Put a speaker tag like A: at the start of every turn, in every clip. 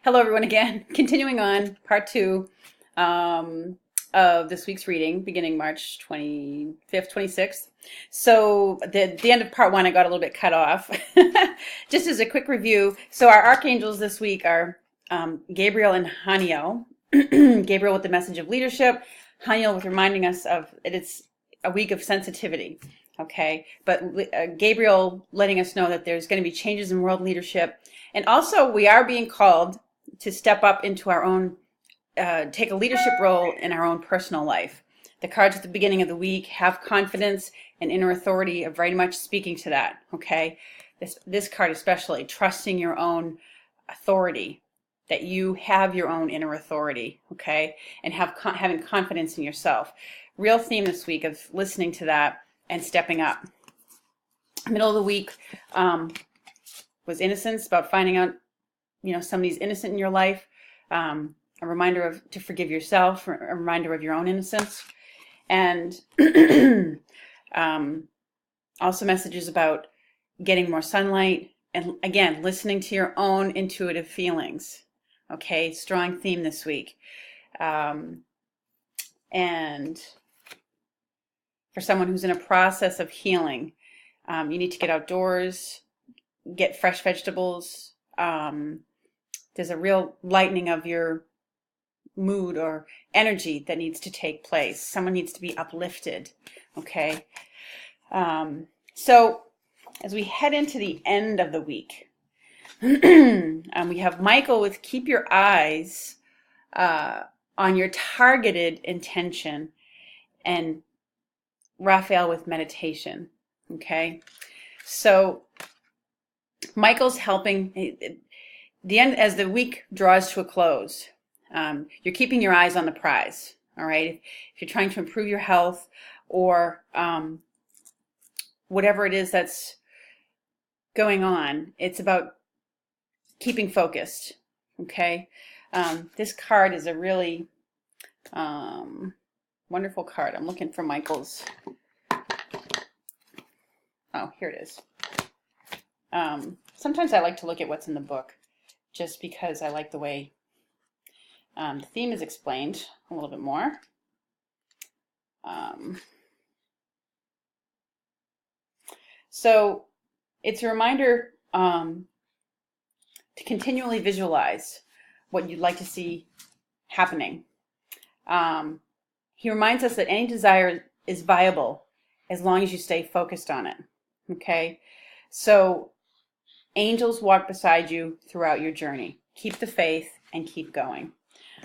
A: Hello, everyone, again. Continuing on part two of this week's reading, beginning March 25th, 26th. So, the end of part one, I got a little bit cut off. Just as a quick review, so our archangels this week are Gabriel and Haniel. Gabriel with the message of leadership, Haniel with reminding us of it's a week of sensitivity. Okay, but Gabriel letting us know that there's going to be changes in world leadership. And also, we are being called to step up into our own, take a leadership role in our own personal life. The cards at the beginning of the week have confidence and inner authority are very much speaking to that, okay? This card especially, trusting your own authority, that you have your own inner authority, okay? And having confidence in yourself. Real theme this week of listening to that and stepping up. Middle of the week was innocence, about finding out somebody's innocent in your life, a reminder to forgive yourself, a reminder of your own innocence, and also messages about getting more sunlight, and again, listening to your own intuitive feelings. Okay, strong theme this week. And for someone who's in a process of healing, you need to get outdoors, get fresh vegetables. There's a real lightening of your mood or energy that needs to take place. Someone needs to be uplifted, okay? So as we head into the end of the week, we have Michael with keep your eyes on your targeted intention, and Raphael with meditation, okay? So Michael's helping the end as the week draws to a close. You're keeping your eyes on the prize, all right? If you're trying to improve your health or whatever it is that's going on, it's about keeping focused, okay? This card is a really wonderful card. I'm looking for Michael's. Oh, here it is. Sometimes I like to look at what's in the book just because I like the way the theme is explained a little bit more. So it's a reminder to continually visualize what you'd like to see happening. He reminds us that any desire is viable as long as you stay focused on it. Okay? So angels walk beside you throughout your journey. Keep the faith and keep going.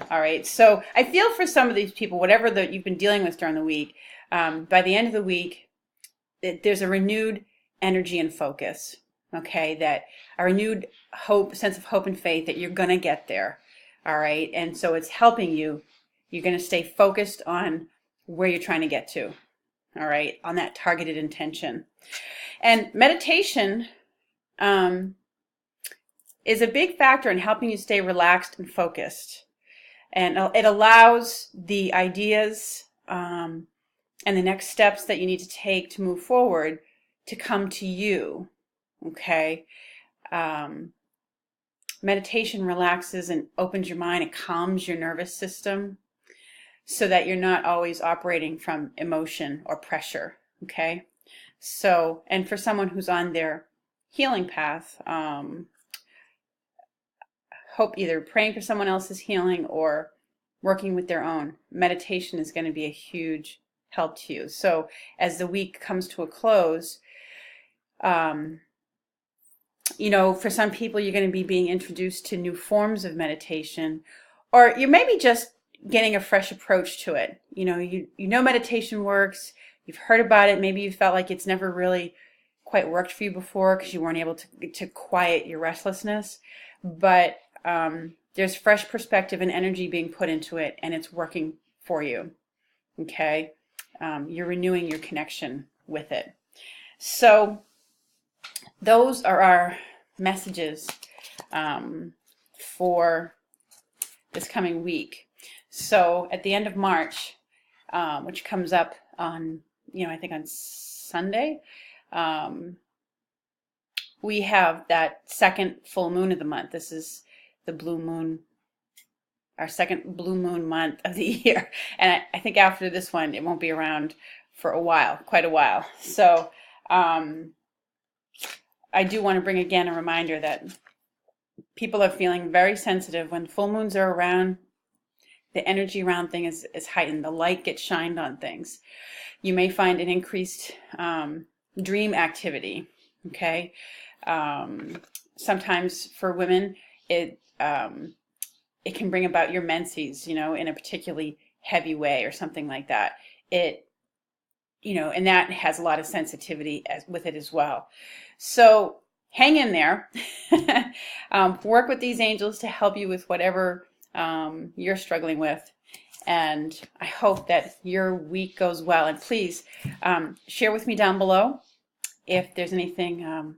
A: All right. So I feel for some of these people, whatever that you've been dealing with during the week, by the end of the week, there's a renewed energy and focus. Okay. That a renewed sense of hope and faith that you're going to get there. All right. And so it's helping you. You're going to stay focused on where you're trying to get to. All right. On that targeted intention. And meditation is a big factor in helping you stay relaxed and focused. And it allows the ideas and the next steps that you need to take to move forward to come to you, okay? Meditation relaxes and opens your mind. It calms your nervous system so that you're not always operating from emotion or pressure, okay? So, and for someone who's on their healing path, hope either praying for someone else's healing or working with their own, meditation is going to be a huge help to you. So as the week comes to a close, for some people, you're going to be being introduced to new forms of meditation, or you may be just getting a fresh approach to it. You know meditation works. You've heard about it. Maybe you felt like it's never really quite worked for you before because you weren't able to quiet your restlessness. But there's fresh perspective and energy being put into it, and it's working for you. Okay? You're renewing your connection with it. So those are our messages for this coming week. So at the end of March, which comes up on, I think on Sunday, we have that second full moon of the month. This is the blue moon, our second blue moon month of the year. And I think after this one, it won't be around for a while, quite a while. So I do want to bring again a reminder that people are feeling very sensitive when full moons are around. The energy around things is heightened. The light gets shined on things. You may find an increased dream activity. Okay. Sometimes for women, it can bring about your menses, in a particularly heavy way or something like that. And that has a lot of sensitivity with it as well. So hang in there. Work with these angels to help you with whatever you're struggling with. And I hope that your week goes well. And please share with me down below if there's anything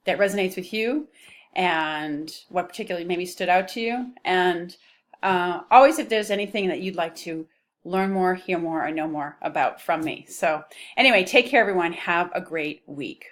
A: that resonates with you and what particularly maybe stood out to you. And always if there's anything that you'd like to learn more, hear more, or know more about from me. So anyway, take care, everyone. Have a great week.